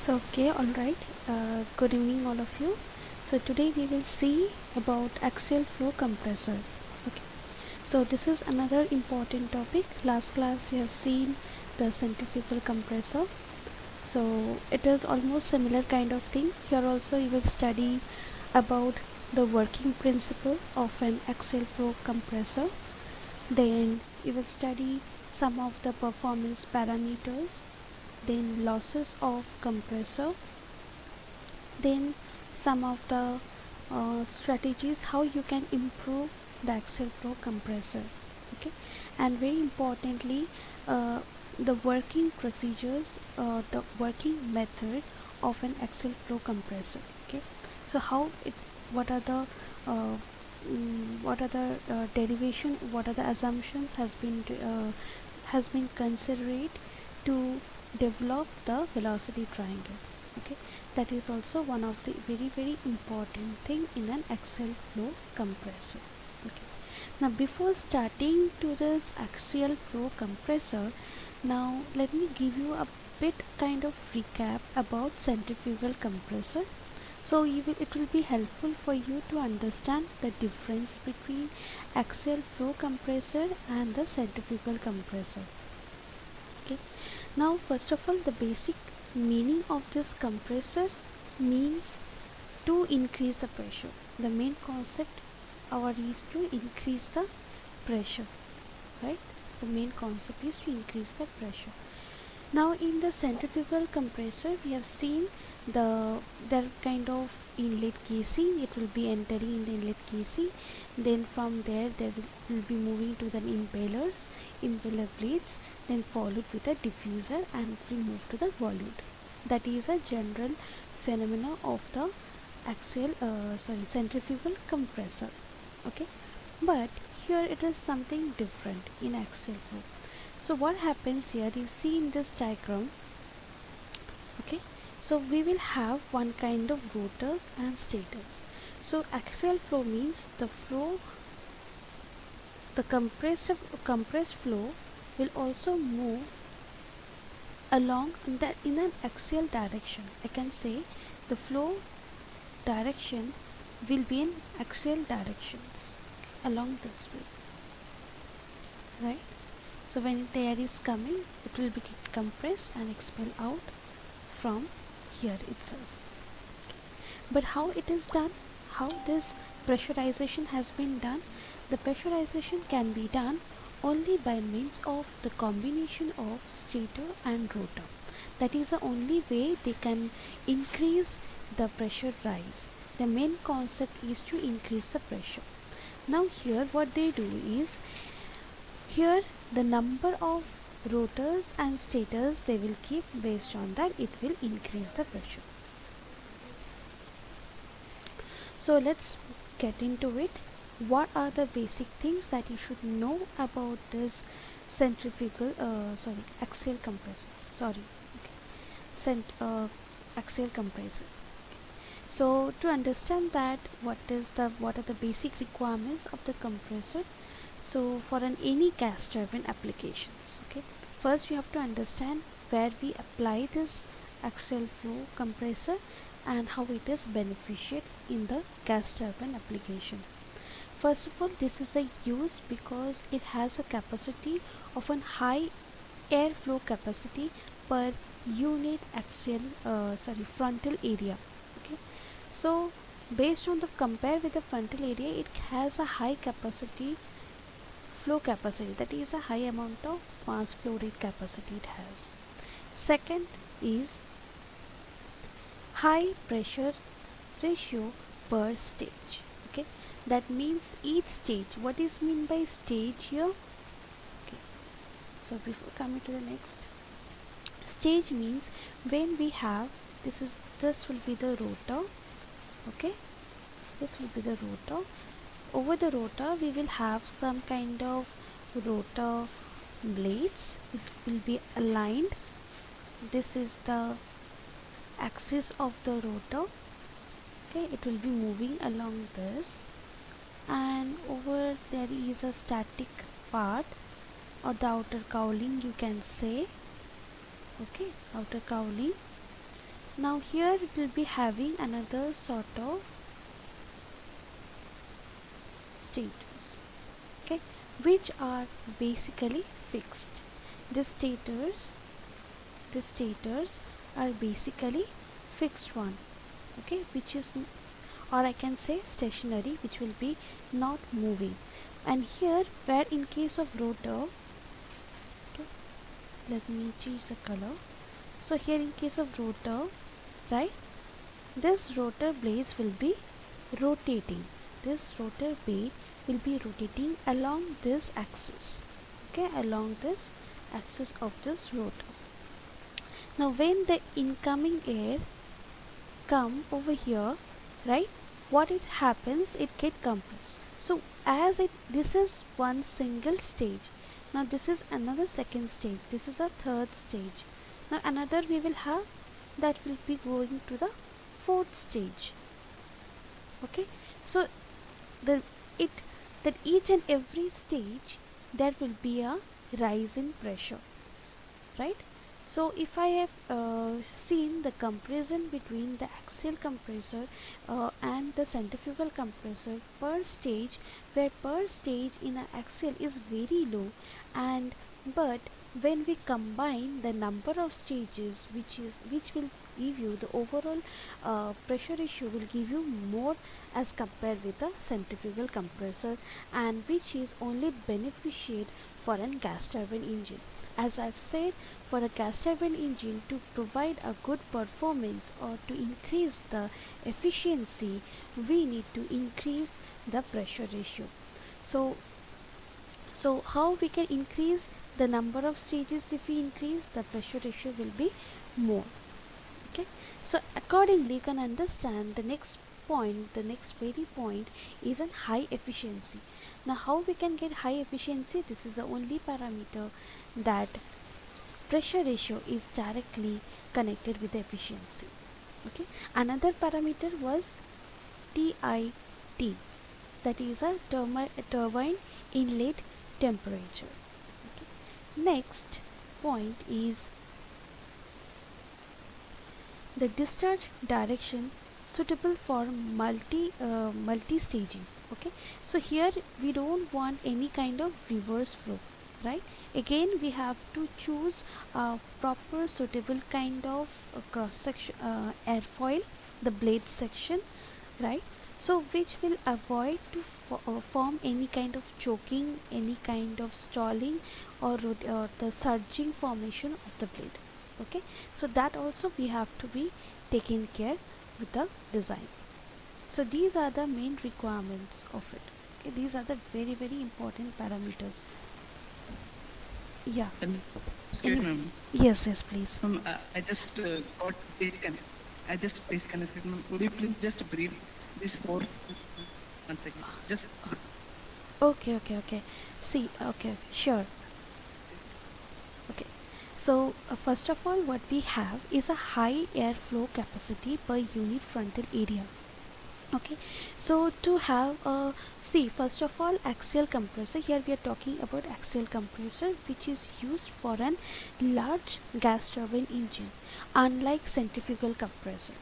All right. Good evening, all of you. So today we will see about axial flow compressor. Okay. So this is another important topic. Last class we have seen the centrifugal compressor. So it is almost similar kind of thing. Here also you will study about the working principle of an axial flow compressor. Then you will study some of the performance parameters, then losses of compressor, then some of the strategies how you can improve the axial flow compressor. Okay, and very importantly, uh, the working procedures, the working method of an axial flow compressor. Okay, so how it, what are the uh, derivation, what are the assumptions has been considered to develop the velocity triangle. Okay, that is also one of the very important thing in an axial flow compressor. Okay, now before starting to this axial flow compressor, now let me give you a bit kind of recap about centrifugal compressor. So it will be helpful for you to understand the difference between axial flow compressor and the centrifugal compressor. Okay, now first of all, the basic meaning of this compressor means to increase the pressure. The main concept our is to increase the pressure, right? The main concept is to increase the pressure. Now in the centrifugal compressor we have seen their kind of inlet casing. It will be entering in the inlet casing, then from there they will be moving to the impeller blades, then followed with a diffuser, and it will move to the volute. That is a general phenomena of the centrifugal compressor. Okay, but here it is something different in axial flow. So what happens here, you see in this diagram. Okay, so we will have one kind of rotors and stators. So axial flow means the compressed flow will also move along in an axial direction. I can say the flow direction will be in axial directions along this way, right? So when the air is coming, it will be compressed and expelled out from here itself. But how it is done, how this pressurization has been done? The pressurization can be done only by means of the combination of stator and rotor. That is the only way they can increase the pressure rise. The main concept is to increase the pressure. Now here what they do is, here the number of rotors and stators they will keep, based on that it will increase the pressure. So let's get into it. What are the basic things that you should know about this axial compressor? Axial compressor. So to understand that, what are the basic requirements of the compressor? So for any gas turbine applications, okay, first we have to understand where we apply this axial flow compressor and how it is beneficial in the gas turbine application. First of all, this is a use because it has a capacity of an high airflow capacity per unit frontal area. Okay, so based on the compare with the frontal area, it has a high flow capacity, that is a high amount of mass flow rate capacity it has. Second is high pressure ratio per stage. Okay, that means each stage. What is mean by stage here? Okay, so before coming to the next, stage means when we have this will be the rotor. Okay, this will be the rotor. Over the rotor we will have some kind of rotor blades. It will be aligned. This is the axis of the rotor. Okay, it will be moving along this, and over there is a static part, or the outer cowling you can say. Okay, outer cowling. Now here it will be having another sort of stators, okay, which are basically fixed. The stators, the stators are basically fixed one, okay, which is, or I can say stationary, which will be not moving. And here where in case of rotor, okay, let me change the color. So here in case of rotor, right, this rotor blades will be rotating. This rotor blade will be rotating along this axis, okay, along this axis of this rotor. Now when the incoming air come over here, right, what it happens, it get compressed. So as it, this is one single stage. Now this is another second stage, this is a third stage. Now another we will have, that will be going to the fourth stage, okay. So the it, that each and every stage there will be a rise in pressure, right. So if I have seen the comparison between the axial compressor and the centrifugal compressor per stage, where per stage in an axial is very low, and but when we combine the number of stages, which will give you the overall pressure ratio will give you more as compared with the centrifugal compressor, and which is only beneficial for a gas turbine engine. As I've said, for a gas turbine engine to provide a good performance or to increase the efficiency, we need to increase the pressure ratio. So how we can increase the number of stages? If we increase, the pressure ratio will be more, okay. So accordingly you can understand the next point, the next very point is an high efficiency. Now how we can get high efficiency? This is the only parameter that pressure ratio is directly connected with the efficiency, okay. Another parameter was TIT, that is a turbine inlet temperature, okay. Next point is the discharge direction suitable for multi staging, okay. So here we don't want any kind of reverse flow, right. Again we have to choose a proper suitable kind of cross section airfoil, the blade section, right. So which will avoid to form any kind of choking, any kind of stalling, or the surging formation of the blade, okay. So that also we have to be taken care with the design. So these are the main requirements of it, okay. These are the very very important parameters. Yeah. Um, Excuse me, ma'am. Yes, please. I just got disconnected. I just disconnected, ma'am. Would you please just brief this for once again? Just Okay. See, okay, sure. Okay. So first of all, what we have is a high airflow capacity per unit frontal area, okay. So to have a, see, first of all, axial compressor, here we are talking about axial compressor, which is used for an large gas turbine engine. Unlike centrifugal compressor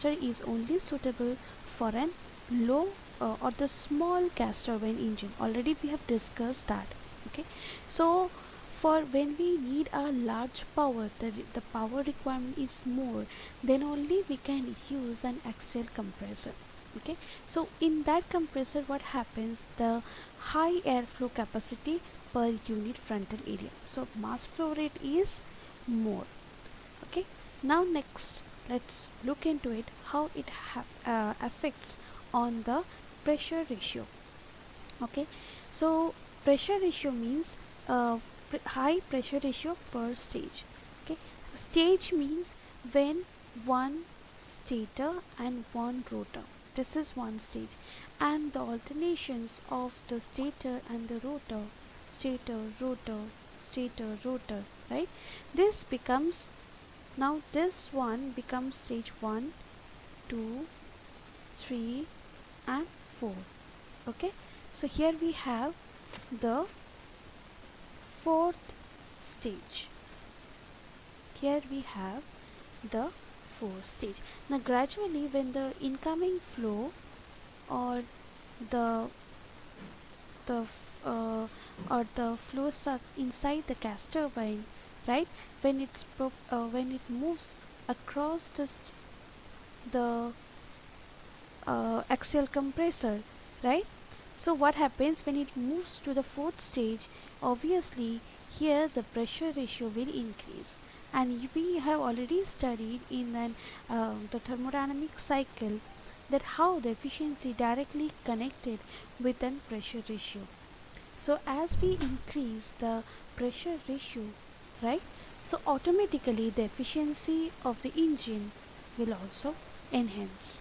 is only suitable for an low or the small gas turbine engine. Already we have discussed that, okay. So for when we need a large power, the power requirement is more, then only we can use an axial compressor, okay. So in that compressor, what happens, the high airflow capacity per unit frontal area, so mass flow rate is more, okay. Now next let's look into it, how it affects on the pressure ratio, okay. So pressure ratio means high pressure ratio per stage, okay. Stage means when one stator and one rotor, this is one stage, and the alternations of the stator and the rotor, stator rotor, right, this becomes, now this one becomes stage 1, 2, 3 and 4, okay. So here we have the fourth stage. Here we have the fourth stage. Now gradually when the incoming flow or the the or the flow inside the gas turbine, right, when it moves across the axial compressor, right. So what happens when it moves to the fourth stage? Obviously here the pressure ratio will increase, and we have already studied in the thermodynamic cycle that how the efficiency directly connected with an pressure ratio. So as we increase the pressure ratio, right, so automatically the efficiency of the engine will also enhance.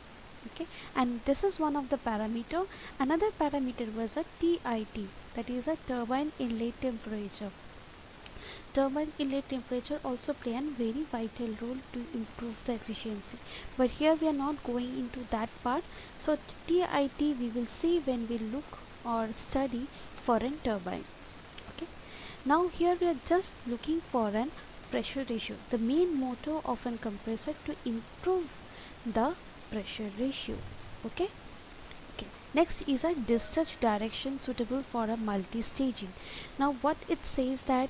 Okay, and this is one of the parameter. Another parameter was a TIT, that is a turbine inlet temperature. Turbine inlet temperature also play a very vital role to improve the efficiency, but here we are not going into that part. So TIT we will see when we look or study for a turbine. Okay, now here we are just looking for an pressure ratio, the main motto of a compressor to improve the pressure ratio. Okay. Okay, next is a discharge direction suitable for a multi-staging. Now what it says that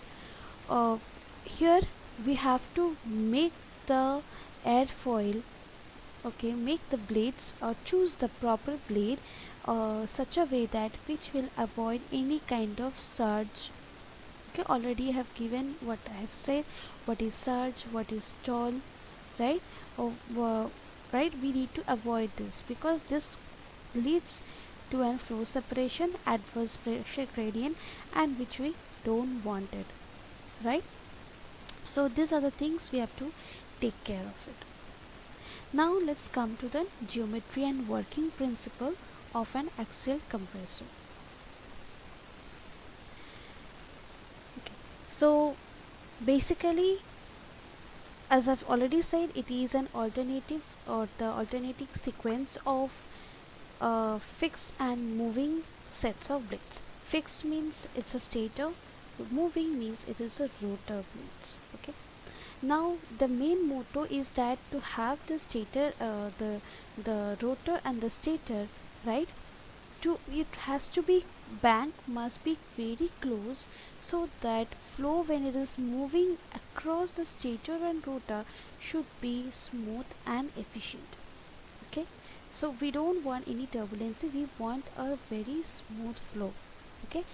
uh, here we have to make the airfoil, okay, make the blades or choose the proper blade such a way that which will avoid any kind of surge. Okay, already I have given what I have said, what is surge, what is stall, right. oh, uh, right, we need to avoid this because this leads to an flow separation, adverse pressure gradient, and which we don't want it, right. So these are the things we have to take care of it. Now let's come to the geometry and working principle of an axial compressor. Okay, so basically, as I've already said, it is an alternative or the alternating sequence of fixed and moving sets of blades. Fixed means it's a stator, moving means it is a rotor blades. Okay, now the main motto is that to have the stator, the rotor and the stator, right, to it has to be bank must be very close so that flow when it is moving across the stator and rotor should be smooth and efficient. Okay, so we don't want any turbulence, we want a very smooth flow. Okay,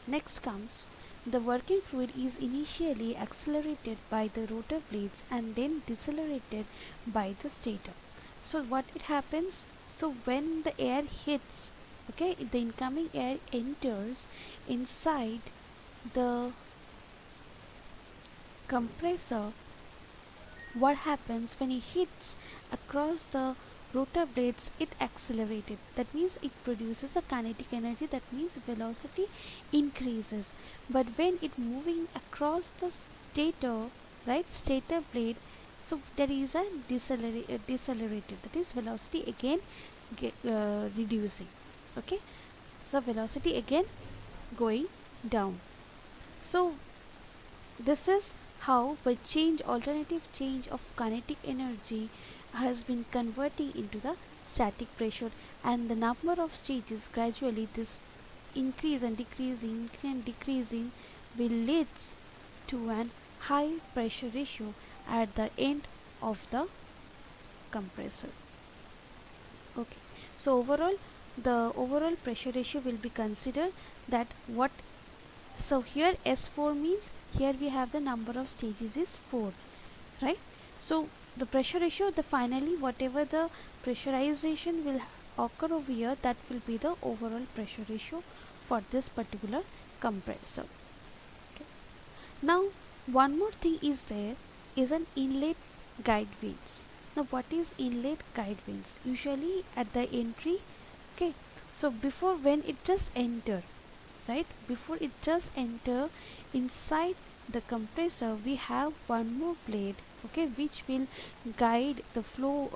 next comes the working fluid is initially accelerated by the rotor blades and then decelerated by the stator. So what it happens, so when the air hits, okay, the incoming air enters inside the compressor, what happens when it hits across the rotor blades, it accelerated, that means it produces a kinetic energy, that means velocity increases. But when it moving across the stator, right, stator blade, so there is a decelerated, that is velocity again reducing. Okay, so velocity again going down. So this is how by alternative change of kinetic energy has been converting into the static pressure, and the number of stages gradually this increase and decreasing will leads to an high pressure ratio at the end of the compressor. Okay, so overall the overall pressure ratio will be considered that what, so here S4 means here we have the number of stages is 4, right. So the pressure ratio, the finally whatever the pressurization will occur over here, that will be the overall pressure ratio for this particular compressor. Okay, now one more thing is there is an inlet guide vanes. Now what is inlet guide vanes? Usually at the entry, okay, so before when it just enter, right, before it just enter inside the compressor, we have one more blade, okay, which will guide the flow,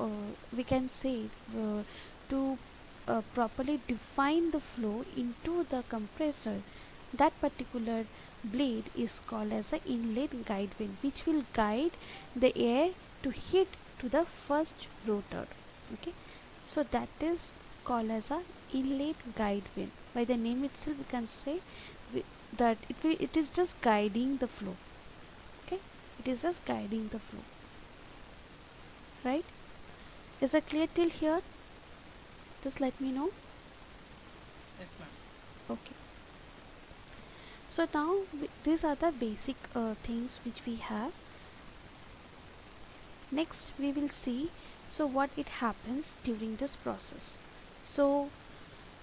we can say to properly define the flow into the compressor. That particular blade is called as a inlet guide vane, which will guide the air to hit to the first rotor. Okay, so that is called as a inlet guide wind. By the name itself we can say that it is just guiding the flow. Okay, it is just guiding the flow, right? Is that clear till here? Just let me know. Yes, ma'am. Okay, so now these are the basic things which we have. Next we will see so what it happens during this process. So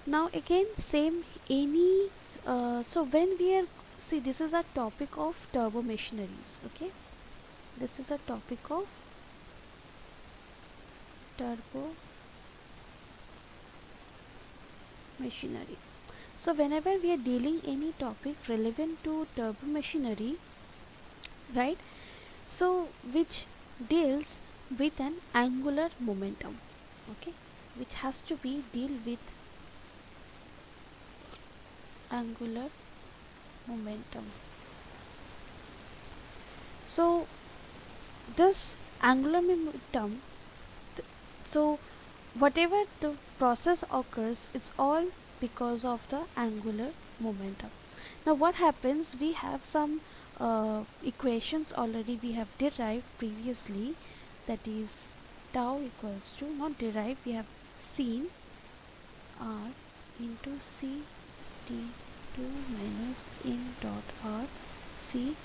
now again same any so when we are see, this is a topic of turbo machineries. Okay, this is a topic of turbo machinery. So whenever we are dealing any topic relevant to turbo machinery, right, so which deals with an angular momentum, okay, which has to be deal with angular momentum. So this angular momentum, so whatever the process occurs, it's all because of the angular momentum. Now what happens, we have some equations already we have derived previously, that is tau equals to, not derived, we have seen r into c t2 minus n dot r c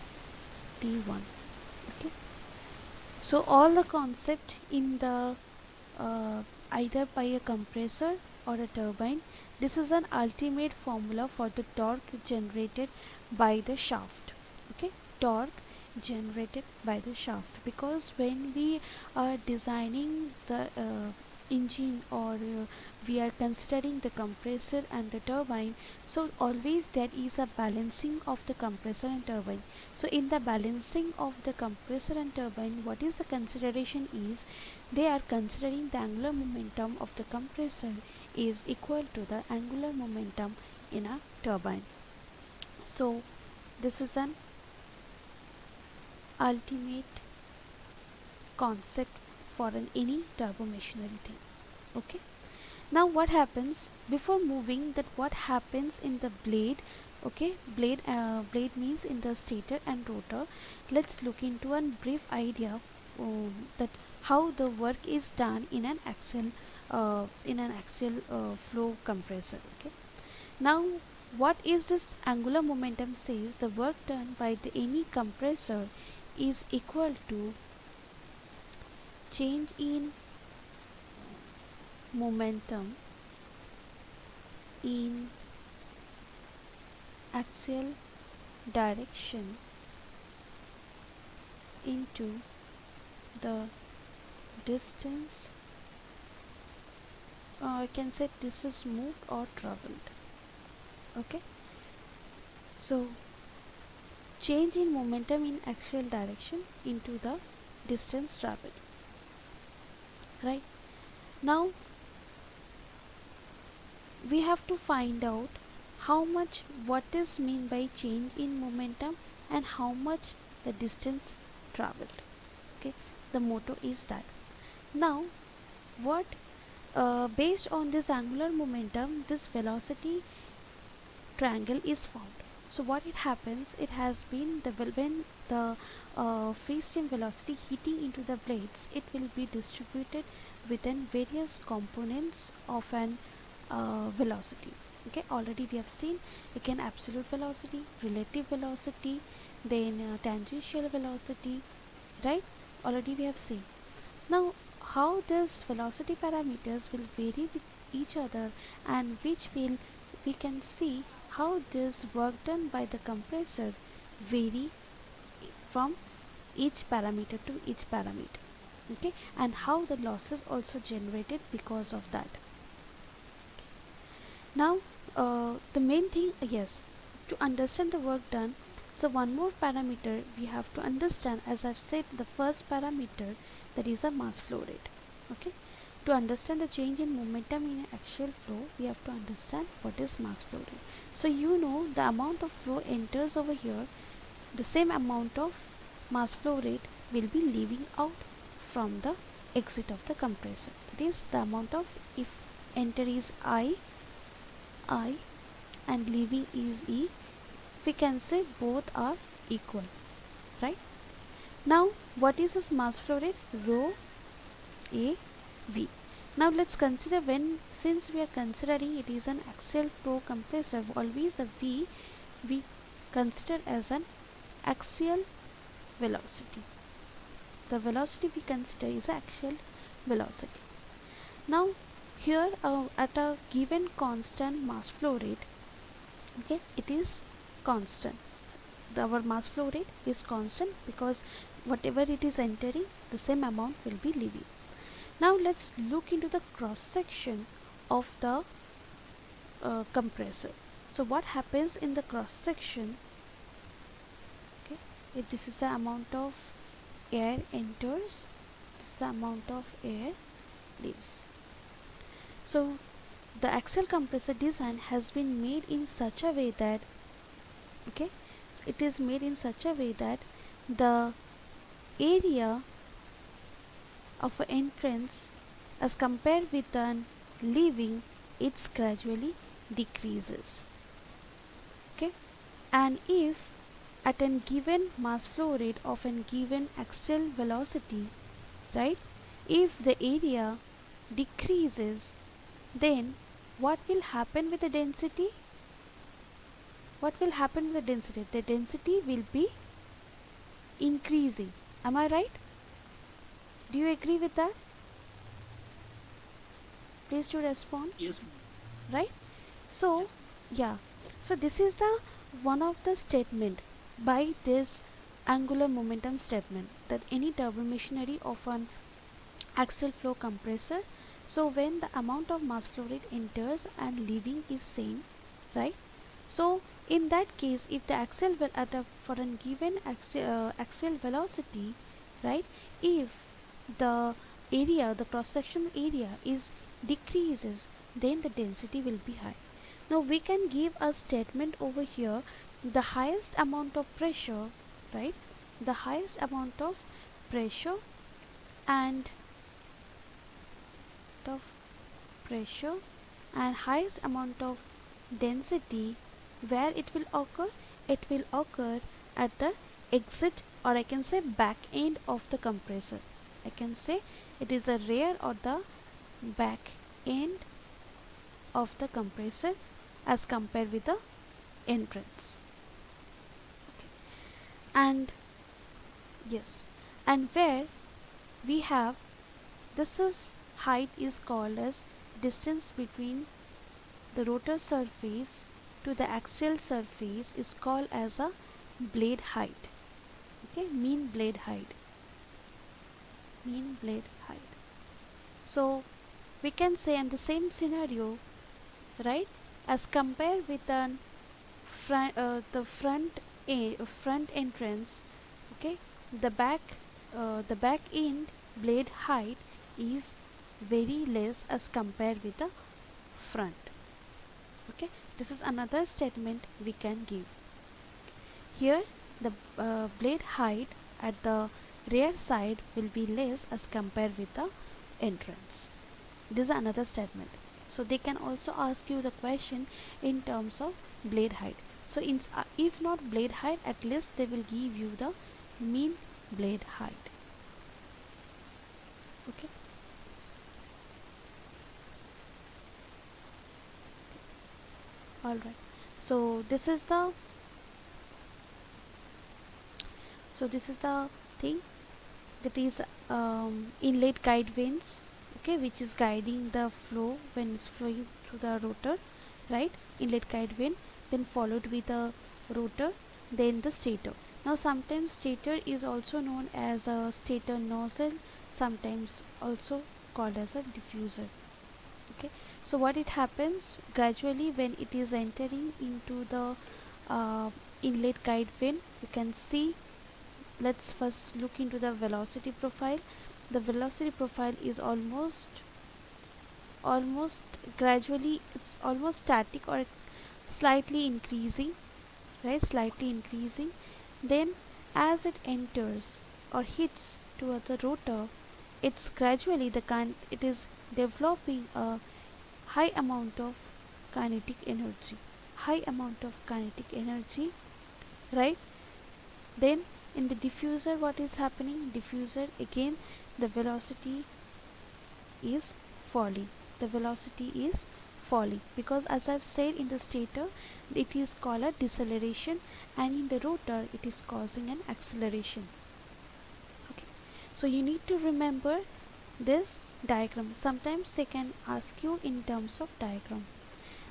t1. Okay, so all the concept in the either by a compressor or a turbine, this is an ultimate formula for the torque generated by the shaft. Okay, torque generated by the shaft, because when we are designing the engine, or we are considering the compressor and the turbine, so always there is a balancing of the compressor and turbine. So in the balancing of the compressor and turbine, what is the consideration is, they are considering the angular momentum of the compressor is equal to the angular momentum in a turbine. So this is an ultimate concept for any turbo machinery thing. Okay, now what happens before moving, that what happens in the blade. Okay, blade means in the stator and rotor. Let's look into a brief idea that how the work is done in an axial flow compressor. Okay, now what is this angular momentum says, the work done by any compressor is equal to change in momentum in axial direction into the distance, I can say distance moved or traveled. Okay, so change in momentum in axial direction into the distance traveled. Right, now we have to find out how much, what is mean by change in momentum, and how much the distance traveled. Okay, the motto is that. Now what based on this angular momentum, this velocity triangle is found. So what it happens, it has been the when the free stream velocity heating into the blades, it will be distributed within various components of an velocity. Okay, already we have seen again absolute velocity, relative velocity, then tangential velocity, right? Already we have seen. Now how this velocity parameters will vary with each other, and which will, we can see how this work done by the compressor vary from each parameter to each parameter. Okay, and how the losses also generated because of that. Now the main thing, yes, to understand the work done, so one more parameter we have to understand, as I've said, the first parameter, that is a mass flow rate. Okay, to understand the change in momentum in an axial flow, we have to understand what is mass flow rate. So you know the amount of flow enters over here, the same amount of mass flow rate will be leaving out from the exit of the compressor. That is the amount of, if enter is I and leaving is E, we can say both are equal, right? Now what is this mass flow rate? Rho A V. Now let's consider, when, since we are considering it is an axial flow compressor, always the V we consider as an axial velocity. The velocity we consider is axial velocity. Now here at a given constant mass flow rate, okay, it is constant. Our mass flow rate is constant because whatever it is entering, the same amount will be leaving. Now let's look into the cross section of the compressor. So what happens in the cross section? Okay, if this is the amount of air enters, this is the amount of air leaves. So the axial compressor design has been made in such a way that, okay, so it is made in such a way that the area of an entrance as compared with an leaving, it's gradually decreases. Okay, and if at a given mass flow rate of a given axial velocity, right, if the area decreases, then what will happen with the density? What will happen with the density? The density will be increasing. Am I right? Do you agree with that? Please do respond. Yes. Right? So yeah, so this is the one of the statement by this angular momentum statement, that any turbomachinery of an axial flow compressor, so when the amount of mass flow rate enters and leaving is same, right? So in that case, if the axial for a given axial velocity, right, if the area, the cross section area is decreases, then the density will be high. Now we can give a statement over here, the highest amount of pressure, right, the highest amount of pressure and highest amount of density, where it will occur? It will occur at the exit, or I can say back end of the compressor. I can say it is a rear or the back end of the compressor as compared with the entrance. Okay. And yes, and where we have, this is height is called as distance between the rotor surface to the axial surface is called as a blade height. Okay, mean blade height. So we can say in the same scenario, right, as compared with the front entrance, okay, the back end blade height is very less as compared with the front. Okay, this is another statement we can give. Here the blade height at the rear side will be less as compared with the entrance. This is another statement. So they can also ask you the question in terms of blade height. So if not blade height, at least they will give you the mean blade height. Okay. Alright, so this is the thing, that is inlet guide vanes, okay, which is guiding the flow when it's flowing through the rotor, right? Inlet guide vane, then followed with the rotor, then the stator. Now sometimes stator is also known as a stator nozzle, sometimes also called as a diffuser. Okay, so what it happens gradually when it is entering into the inlet guide vane, you can see, let's first look into the velocity profile. The velocity profile is almost gradually, it's almost static or slightly increasing, right, slightly increasing. Then as it enters or hits towards the rotor, it's gradually it is developing a high amount of kinetic energy, high amount of kinetic energy, right? Then in the diffuser, what is happening? Diffuser, again the velocity is falling, the velocity is falling, because as I've said, in the stator it is called a deceleration, and in the rotor it is causing an acceleration. Okay, so you need to remember this diagram. Sometimes they can ask you in terms of diagram.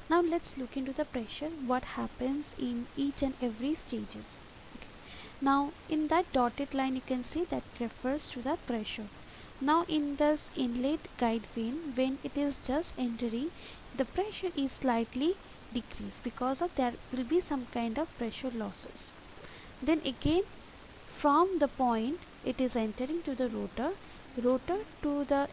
Now let's look into the pressure, what happens in each and every stages. Okay. Now in that dotted line you can see that refers to the pressure. Now in this inlet guide vane, when it is just entering, the pressure is slightly decreased, because of there will be some kind of pressure losses. Then again, from the point it is entering to the rotor to the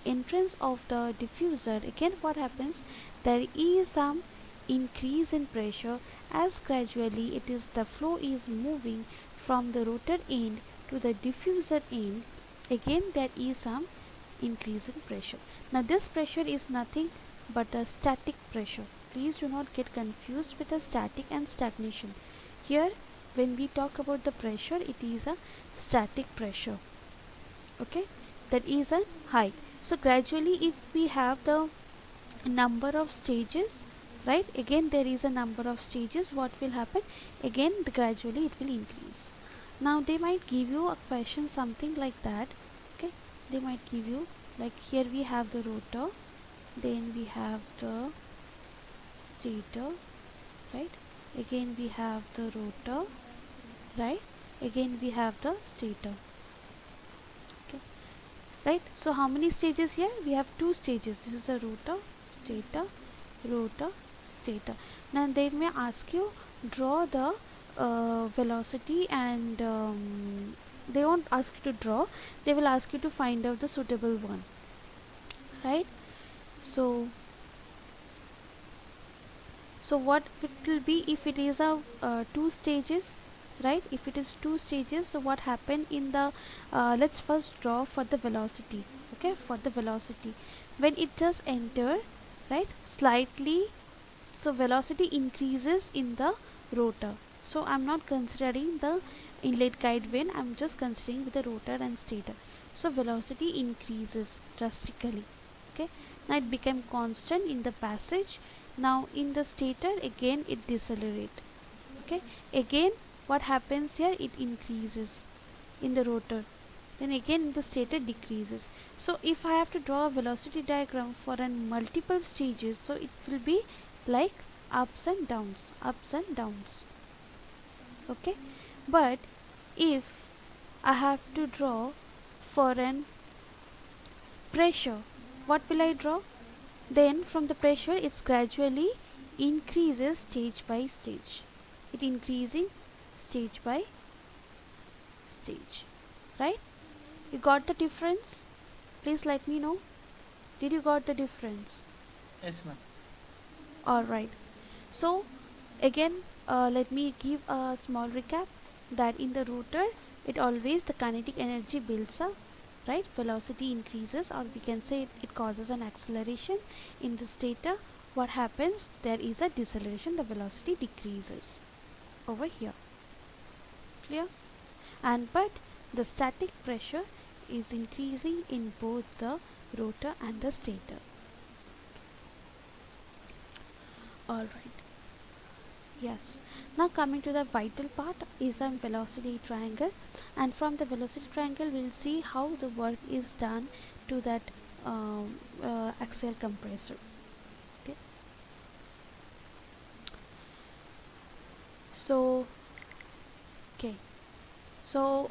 entrance of the diffuser, again what happens, there is some increase in pressure, as gradually it is the flow is moving from the rotor end to the diffuser end, again there is some increase in pressure. Now this pressure is nothing but the static pressure. Please do not get confused with the static and stagnation. Here when we talk about the pressure, it is a static pressure. Okay, that is a high. So gradually if we have the number of stages, right, again there is a number of stages, what will happen, again gradually it will increase. Now they might give you a question something like that. Okay, they might give you like, here we have the rotor, then we have the stator, right, again we have the rotor, right, again we have the stator. Okay, right, so how many stages here? We have two stages. This is a rotor, stator, rotor, stator. Now they may ask you draw the velocity, and they won't ask you to draw, they will ask you to find out the suitable one, right? So what it will be if it is a two stages, right? If it is two stages, so what happened in the let's first draw for the velocity. Okay, for the velocity, when it just enter, right, slightly, so velocity increases in the rotor. So I'm not considering the inlet guide vane, I'm just considering with the rotor and stator. So velocity increases drastically. Okay, now it became constant in the passage. Now in the stator, again it decelerate. Okay, again what happens here, it increases in the rotor, then again in the stator decreases. So if I have to draw a velocity diagram for an multiple stages, so it will be like ups and downs, ups and downs. Okay, but if I have to draw for an pressure, what will I draw? Then from the pressure, it's gradually increases stage by stage, it increasing stage by stage, right? You got the difference? Please let me know, did you got the difference? Yes, ma'am. All right, so again let me give a small recap, that in the rotor it always the kinetic energy builds up, right, velocity increases, or we can say it causes an acceleration. In the stator, what happens, there is a deceleration, the velocity decreases over here. Clear? And but the static pressure is increasing in both the rotor and the stator. All right, yes, now coming to the vital part is a velocity triangle, and from the velocity triangle we'll see how the work is done to that axial compressor. Okay, so okay, so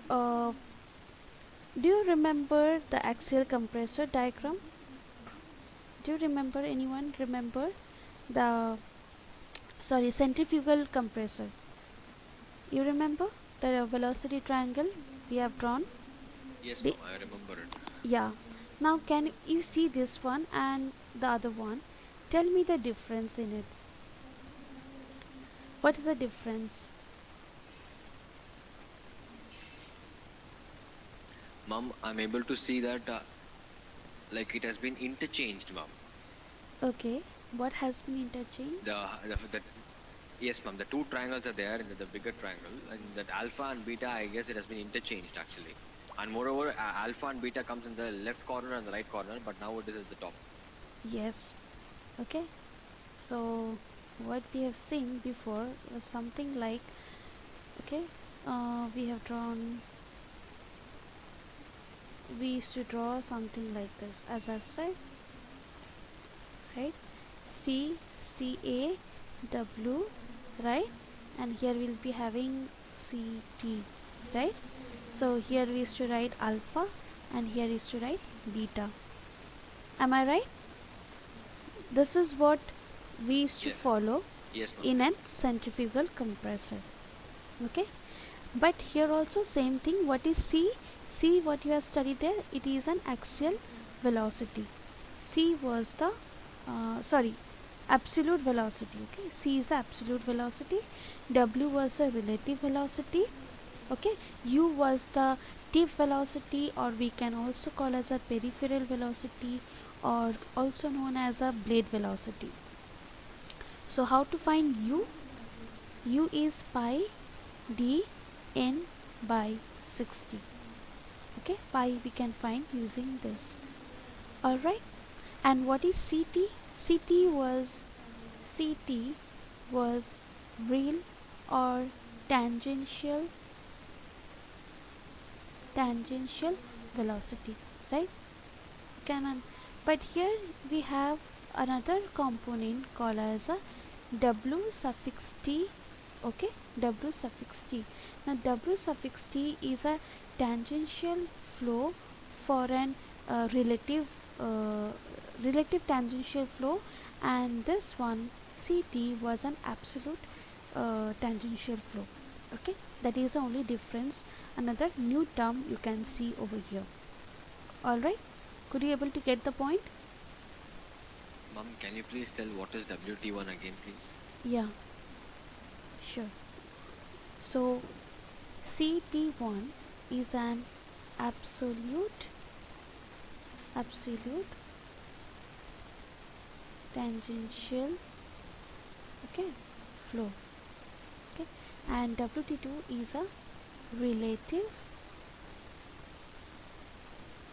do you remember the axial compressor diagram? Do you remember, anyone remember the centrifugal compressor? You remember the velocity triangle we have drawn? Yes, The, ma'am, I remember it. yeah. Now can you see this one and the other one? Tell me the difference in it. What is the difference? Ma'am, I'm able to see that like it has been interchanged, ma'am. Okay, what has been interchanged? The yes, ma'am. The two triangles are there in the bigger triangle, and that alpha and beta, I guess it has been interchanged actually. And moreover, alpha and beta comes in the left corner and the right corner, but now it is at the top. Yes. Okay, so what we have seen before was something like, okay, we have drawn, we used to draw something like this, as I've said, right? CA, right? And here we'll be having CT, right? So here we used to write alpha and here is to write beta. Am I right? This is what we used to Yeah. follow Yes, ma'am. in a centrifugal compressor. Okay, but here also same thing. What is C? C, what you have studied there, it is an axial velocity. C was the absolute velocity. Okay, C is the absolute velocity, W was the relative velocity, okay, U was the tip velocity, or we can also call as a peripheral velocity, or also known as a blade velocity. So how to find U? U is pi d n by 60. Okay, pi we can find using this. Alright, and what is CT? CT was real or tangential velocity, right? But here we have another component called as a W suffix t. Okay, W suffix t. Now W suffix t is a tangential flow for an relative tangential flow, and this one CT was an absolute tangential flow. Okay, that is the only difference, another new term you can see over here. Alright, could you able to get the point? Ma'am, can you please tell what is WT1 again, please? Yeah, sure. So CT1 is an absolute tangential, okay, flow. Okay, and WT2 is a relative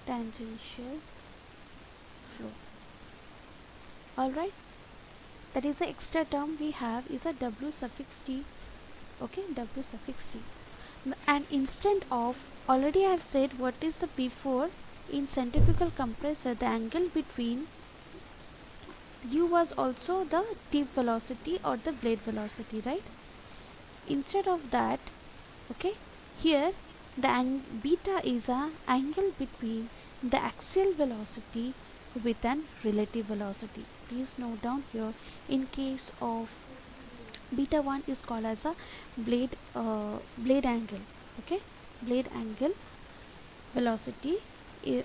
tangential flow. Alright, that is the extra term we have is a W suffix t. Okay, W suffix t. And instead of, already I have said what is the before, in centrifugal compressor the angle between U was also the tip velocity or the blade velocity, right? Instead of that, okay, here the beta is a angle between the axial velocity with an relative velocity. Please note down here, in case of beta 1 is called as a blade angle. Okay, blade angle velocity,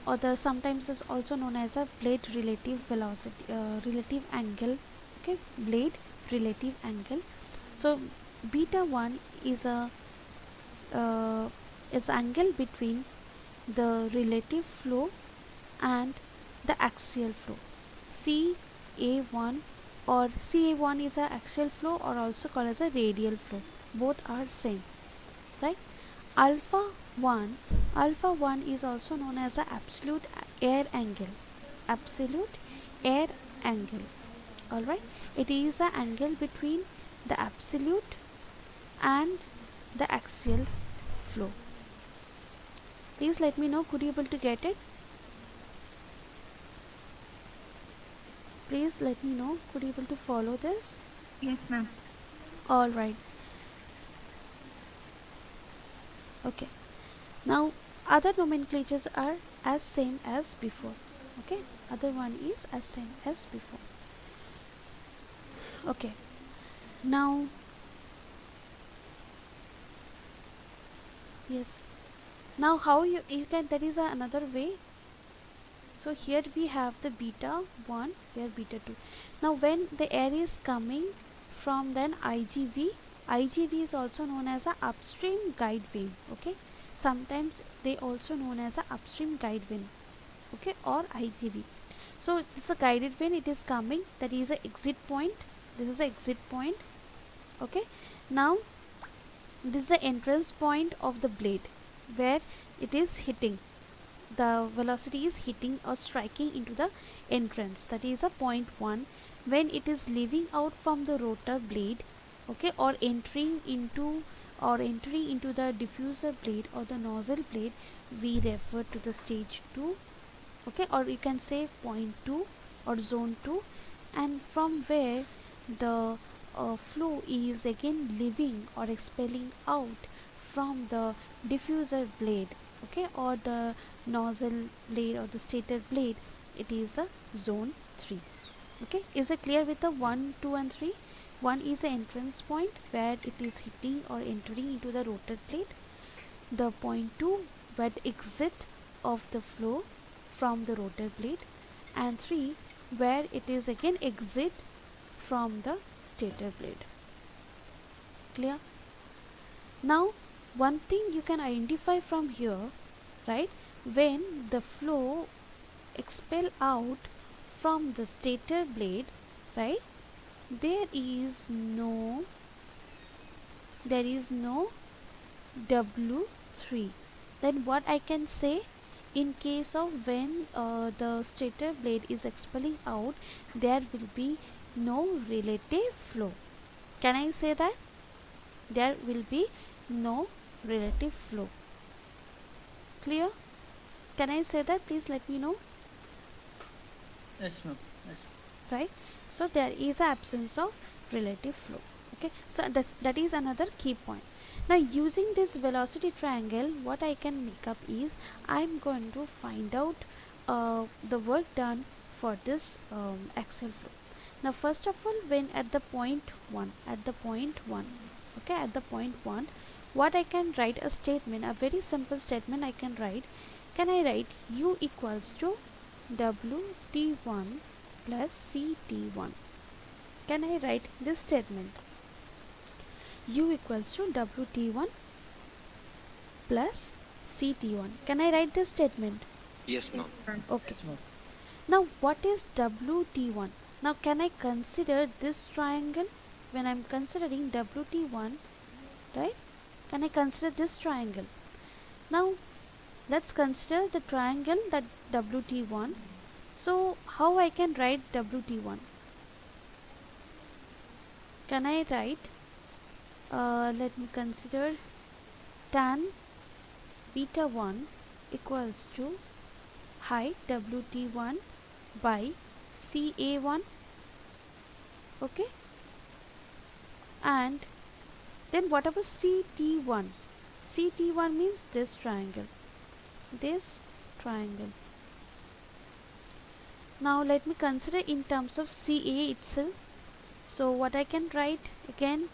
or the sometimes is also known as a blade relative velocity, relative angle. Okay, blade relative angle. So beta 1 is a is angle between the relative flow and the axial flow. CA1 or CA1 is a axial flow or also called as a radial flow. Both are same, right? Alpha 1 is also known as a absolute air angle. Absolute air angle. Alright, it is an angle between the absolute and the axial flow. Please let me know, could you able to get it? Please let me know, could you able to follow this? Yes, ma'am. Alright. Okay, now other nomenclatures are as same as before. Okay, other one is as same as before. Okay, now yes, now how you can, that is another way. So here we have the beta 1, here beta 2. Now when the air is coming from then IGV is also known as a upstream guide wave. Okay, sometimes they also known as a upstream guide wind, okay, or IGV. So this is a guided wind, it is coming, that is a exit point, this is the exit point, okay. Now this is the entrance point of the blade where it is hitting, the velocity is hitting or striking into the entrance, that is a point 1. When it is leaving out from the rotor blade, okay, or entering into the diffuser blade or the nozzle blade, we refer to the stage 2, okay, or you can say point 2 or zone 2. And from where the flow is again leaving or expelling out from the diffuser blade, okay, or the nozzle blade or the stator blade, it is the zone 3. Okay, is it clear with the 1, 2 and 3? 1 is the entrance point where it is hitting or entering into the rotor blade, the point 2 where the exit of the flow from the rotor blade, and 3 where it is again exit from the stator blade. Clear? Now one thing you can identify from here, right, when the flow expel out from the stator blade, right, there is no W3. Then what I can say, in case of when the stator blade is expelling out, there will be no relative flow. Can I say that? There will be no relative flow. Clear? Can I say that? Please let me know. Yes, ma'am. Yes. Right, so there is absence of relative flow. Okay, so that is another key point. Now using this velocity triangle, what I can make up is I am going to find out the work done for this axial flow. Now first of all, when at the point 1, okay, at the point 1, what I can write a statement, a very simple statement I can write. Can I write U equals to WT1 plus CT1? Can I write this statement? U equals to WT1 plus CT1. Can I write this statement? Yes, ma'am. Okay. Yes, ma'am. Now what is WT1? Now can I consider this triangle when I am considering WT1, right? Can I consider this triangle? Now let's consider the triangle, that WT1. So how I can write WT1? Can I write, let me consider, tan beta 1 equals to height WT1 by CA1, okay, and then what about CT1? CT1 means this triangle. Now let me consider in terms of CA itself. So what I can write again,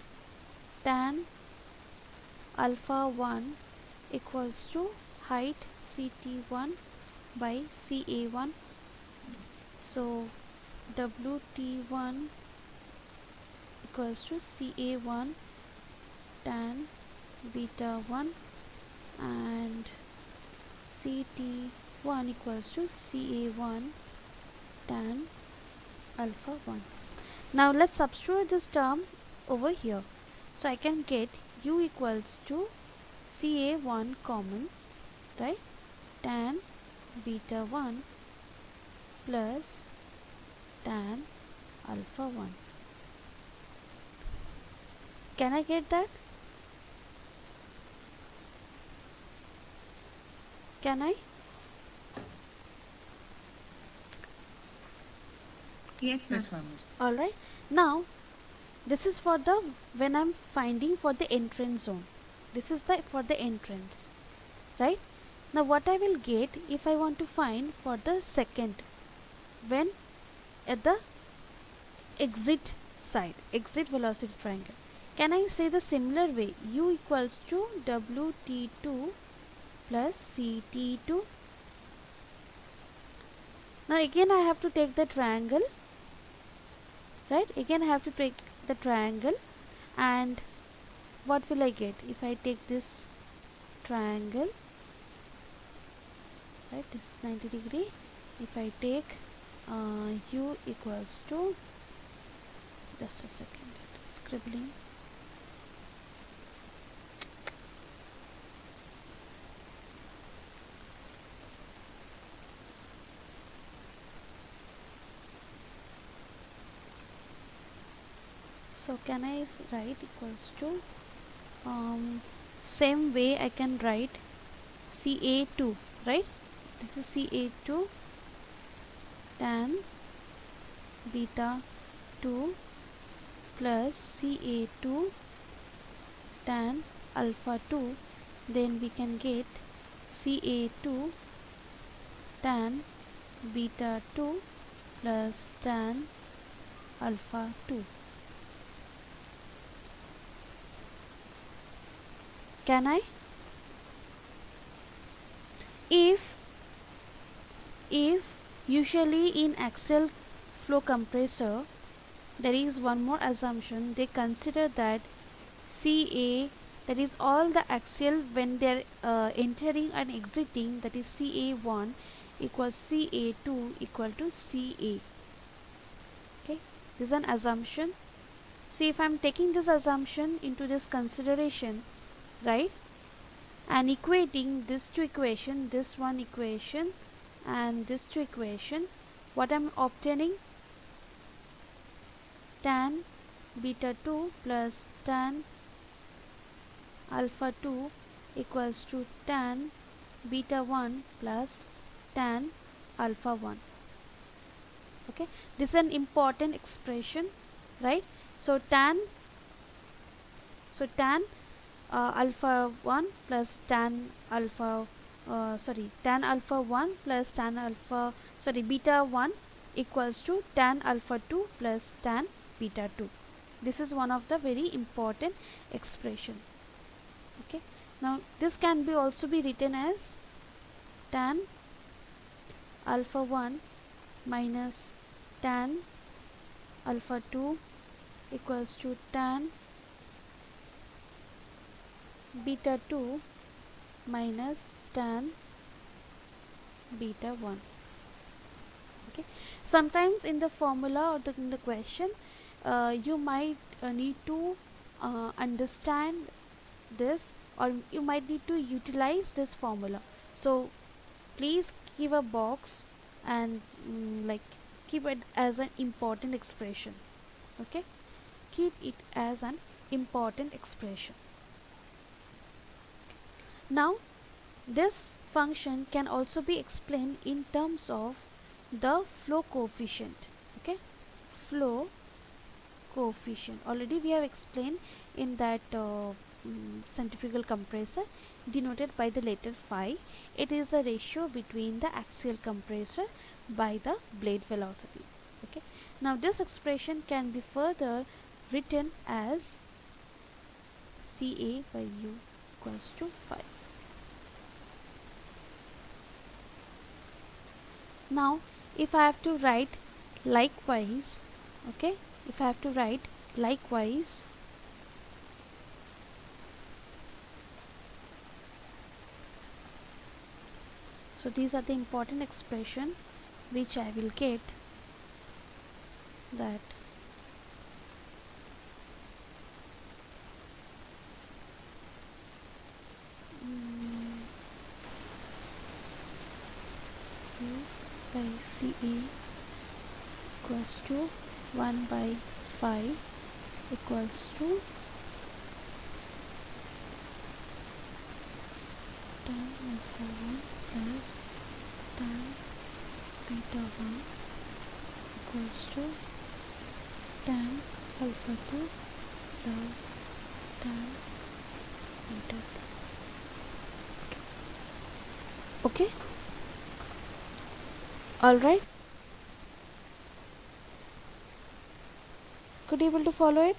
tan alpha 1 equals to height CT1 by CA1. So WT1 equals to CA1 tan beta 1 and CT1 equals to CA1 tan alpha 1. Now let's substitute this term over here. So I can get U equals to CA1 common, right, tan beta 1 plus tan alpha 1. Can I get that? Can I? Yes, ma'am. Yes, ma'am. Alright. Now this is for the, when I'm finding for the entrance zone. This is the for the entrance, right? Now what I will get if I want to find for the second, when at the exit side, exit velocity triangle. Can I say the similar way? U equals to WT2 plus CT2. Now again I have to take the triangle, right? Again I have to take the triangle, and what will I get if I take this triangle, right? This is 90 degree. If I take u equals to, just a second, scribbling, so can I write equals to, same way I can write CA2, right? This is CA2 tan beta 2 plus CA2 tan alpha 2, then we can get CA2 tan beta 2 plus tan alpha 2. Can I? If usually in axial flow compressor there is one more assumption, they consider that CA, that is all the axial when they are entering and exiting, that is CA1 equals CA2 equal to CA. Okay, this is an assumption. So if I am taking this assumption into this consideration, right, and equating this two equation, this one equation and this two equation, what I am obtaining, tan beta 2 plus tan alpha 2 equals to tan beta 1 plus tan alpha 1. Okay, this is an important expression, right? So tan alpha 1 plus tan alpha tan alpha 1 plus tan alpha beta 1 equals to tan alpha 2 plus tan beta 2. This is one of the very important expression. Okay, now this can be also be written as tan alpha 1 minus tan alpha 2 equals to tan beta 2 minus tan beta 1. Okay, sometimes in the formula or in the question you might need to understand this, or you might need to utilize this formula. So please give a box and like keep it as an important expression. Okay, keep it as an important expression. Now this function can also be explained in terms of the flow coefficient. Okay, flow coefficient already we have explained in that centrifugal compressor denoted by the letter phi. It is the ratio between the axial compressor by the blade velocity. Okay, now this expression can be further written as CA by U equals to phi. Now if I have to write likewise, okay, if I have to write likewise, so these are the important expression which I will get, that U by CA equals to 1 by phi equals to tan alpha 1 plus tan beta 1 equals to tan alpha 2 plus tan beta 2. Okay, all right, could you able to follow it?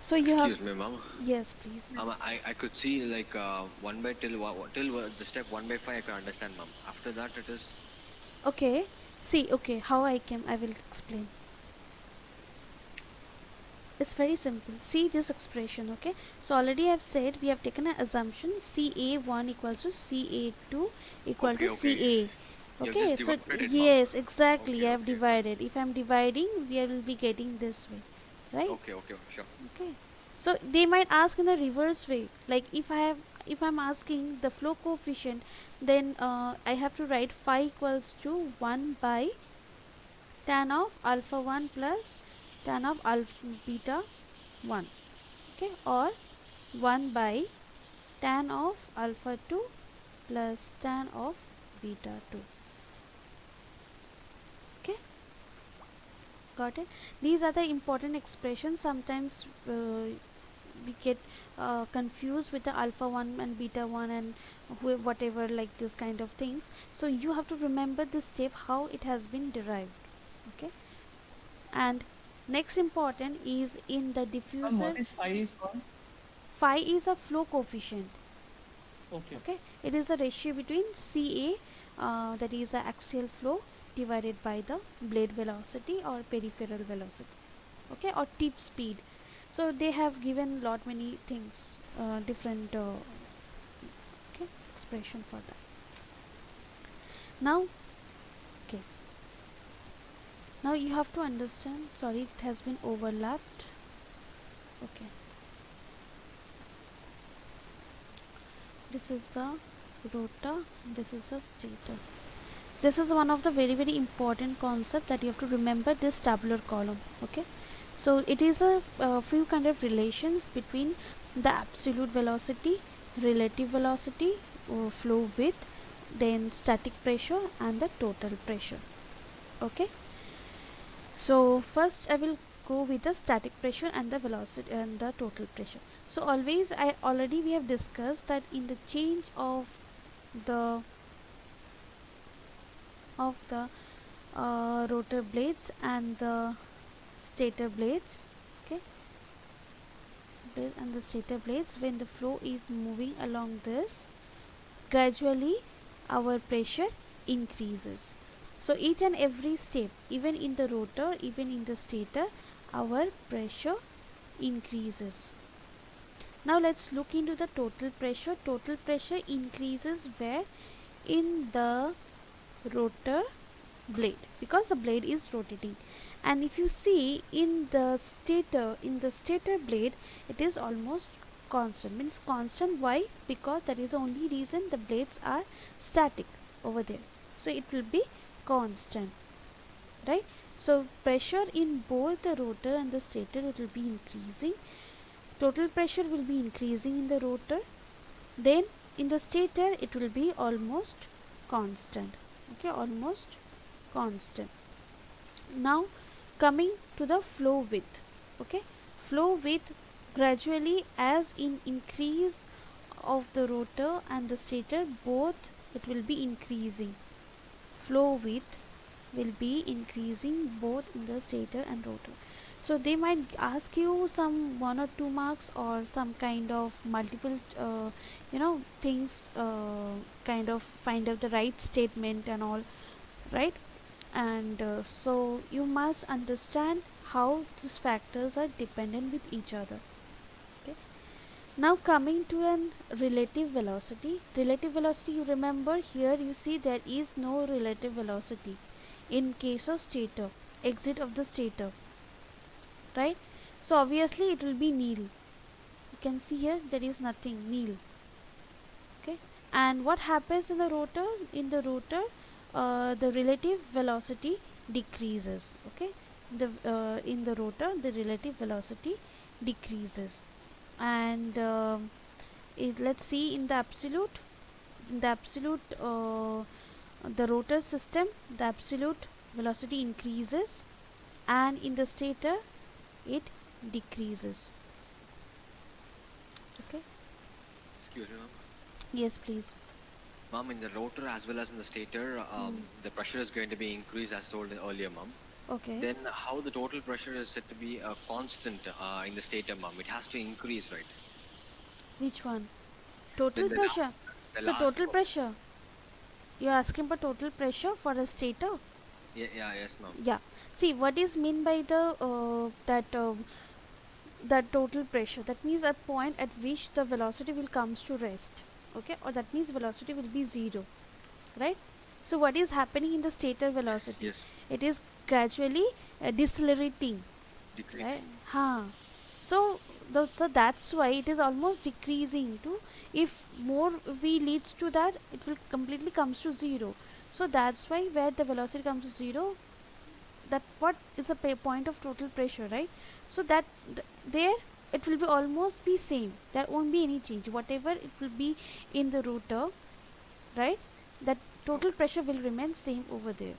So you Excuse have me, ma'am. Yes, please. I could see like 1 by till the step 1 by 5 I can understand, ma'am. After that it is Okay, see, okay, how I will explain. It's very simple. See this expression, okay? So already I've said we have taken an assumption CA1 equals to CA2 equal Okay, to okay. CA. You have Okay, just so divided it, ma'am. yes, exactly. Okay, I have okay. divided. If I'm dividing, we will be getting this way, right? Okay, okay, sure. Okay. So they might ask in the reverse way. Like if I'm asking the flow coefficient, then I have to write phi equals to 1 by tan of alpha 1 plus tan of alpha beta 1, okay, or 1 by tan of alpha 2 plus tan of beta 2. Okay, got it. These are the important expressions. Sometimes we get confused with the alpha 1 and beta 1 and whatever, like this kind of things. So you have to remember this step, how it has been derived. Okay, and next important is in the Ma'am, diffuser. what is phi is called? Phi is a flow coefficient. Okay. Okay, it is a ratio between Ca, that is the axial flow, divided by the blade velocity or peripheral velocity, okay, or tip speed. So they have given lot many things, different okay, expression for that. Now, okay, now you have to understand, sorry, it has been overlapped. Okay, this is the rotor, this is the stator. This is one of the very important concept that you have to remember, this tabular column. Okay, so it is a few kind of relations between the absolute velocity, relative velocity, flow width, then static pressure and the total pressure. Okay, so first I will go with the static pressure and the velocity and the total pressure. So always, I already we have discussed that in the change of the rotor blades and the stator blades, okay, blades and the stator blades, when the flow is moving along this, gradually our pressure increases. So each and every step, even in the rotor, even in the stator, our pressure increases. Now let's look into the total pressure. Total pressure increases where? In the rotor blade, because the blade is rotating. And if you see in the stator blade, it is almost constant. Means constant. Why? Because that is the only reason the blades are static over there, so it will be constant, right? So pressure in both the rotor and the stator, it will be increasing. Total pressure will be increasing in the rotor, then in the stator it will be almost constant. Okay, almost constant. Now coming to the flow width. Okay, flow width, gradually as in increase of the rotor and the stator, both it will be increasing. Flow width will be increasing both in the stator and rotor. So they might ask you some 1 or 2 marks or some kind of multiple things, kind of find out the right statement and all, right? And so you must understand how these factors are dependent with each other. Okay, now coming to an relative velocity. Relative velocity, you remember here, you see there is no relative velocity in case of stator, exit of the stator, right? So obviously it will be nil. You can see here there is nothing, nil. Okay, and what happens in the rotor? In the rotor, the relative velocity decreases. Okay, in the rotor the relative velocity decreases. And let's see in the absolute, the rotor system, the absolute velocity increases, and in the stator it decreases. Okay, Excuse me, ma'am. yes please. Ma'am, in the rotor as well as in the stator, the pressure is going to be increased as told earlier, ma'am. Okay, Then how the total pressure is said to be a constant in the stator, ma'am? It has to increase, right? which one? Total Then the pressure. the So last total pressure, you are asking for total pressure for a stator? Yeah, yes, ma'am. Yeah, see what is mean by the that the total pressure, that means a point at which the velocity will comes to rest, okay, or that means velocity will be zero, right? So what is happening in the stator Yes. velocity? Yes. It is gradually decelerating, right? Decreasing. So so that's why it is almost decreasing to, if more v leads to that, it will completely comes to zero. So that's why where the velocity comes to zero, that what is a point of total pressure, right? So that there it will be almost be same, there won't be any change, whatever it will be in the rotor, right? That total Okay. pressure will remain same over there,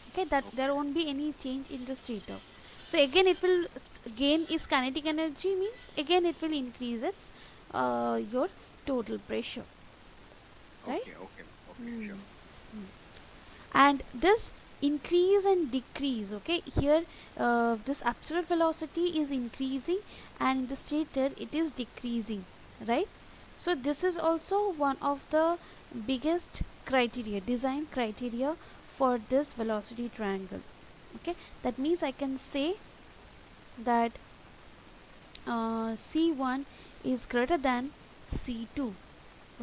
okay, that there Okay. won't be any change in the stator. So again it will gain its kinetic energy, means again it will increase its your total pressure, right? Okay. Okay. Okay. Hmm. Sure. And this increase and decrease, okay, here this absolute velocity is increasing and in the stator it is decreasing, right? So this is also one of the biggest criteria, design criteria for this velocity triangle, okay. That means I can say that c1 is greater than c2,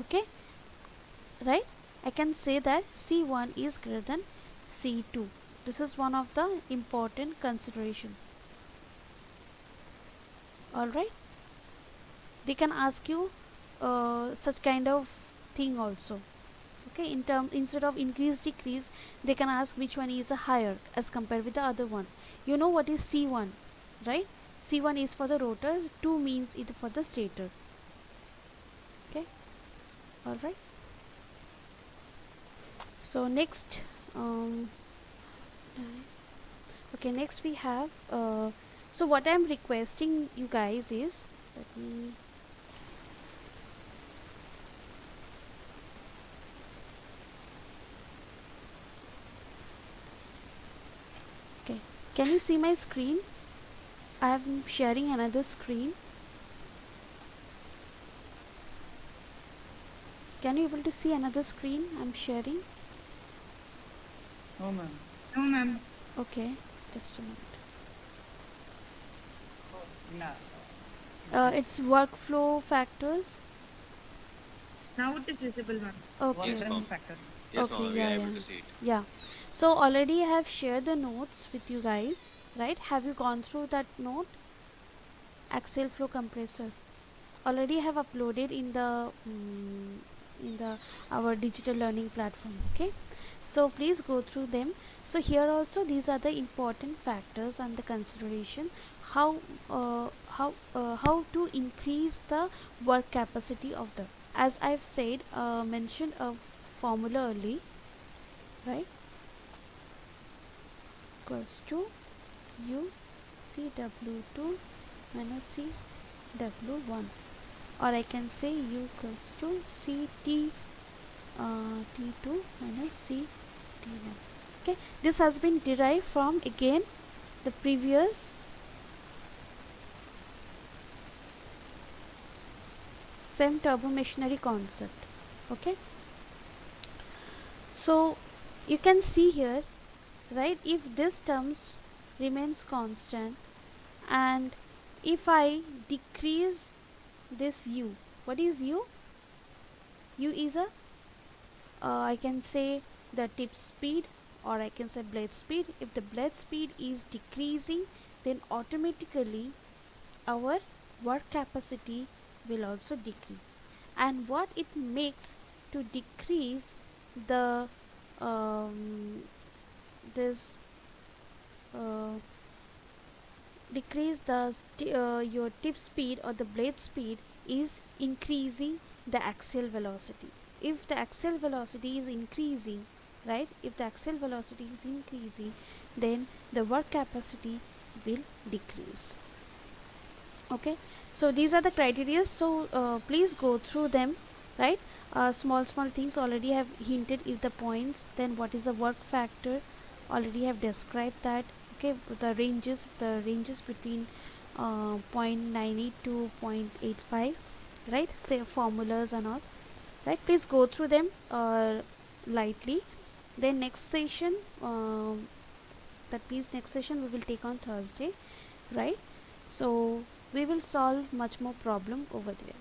okay, right? I can say that c1 is greater than c2. This is one of the important consideration. All right, they can ask you such kind of thing also, okay. In term, instead of increase decrease, they can ask which one is higher as compared with the other one. You know what is c1, right? c1 is for the rotor, 2 means it for the stator, okay. All right, so next okay, next we have so what I'm requesting you guys is, let me, okay, can you see my screen? I am sharing another screen. Can you able to see another screen I'm sharing? No, ma'am. No, ma'am. Okay, just a minute. Yeah. It's workflow factors. Now it is visible, ma'am. Okay. Yes, ma'am. Factor. Yes, Okay, ma'am. We yeah, are able yeah. to see it. Yeah. So already I have shared the notes with you guys, right? Have you gone through that note? Axial flow compressor. Already I have uploaded in the our digital learning platform. Okay. So please go through them. So here also these are the important factors and the consideration, how how to increase the work capacity of the, as I've said, mentioned a formula early, right? Equals to u cw2 minus cw1, or I can say u equals to ct t2 minus ct1. Okay, this has been derived from again the previous same turbomachinery concept, okay. So you can see here, right, if this terms remains constant and if I decrease this u, what is u? U is a I can say the tip speed, or I can say blade speed. If the blade speed is decreasing, then automatically our work capacity will also decrease. And what it makes to decrease the this decrease the your tip speed or the blade speed is increasing the axial velocity. If the axial velocity is increasing, right, if the axial velocity is increasing, then the work capacity will decrease, okay. So these are the criteria, so please go through them, right. Small things already have hinted if the points, then what is the work factor, already have described that, okay. The ranges between 0.98 to 0.85, right, say formulas and all, right. Please go through them lightly. Then next session, that means next session we will take on Thursday, right. So we will solve much more problem over there.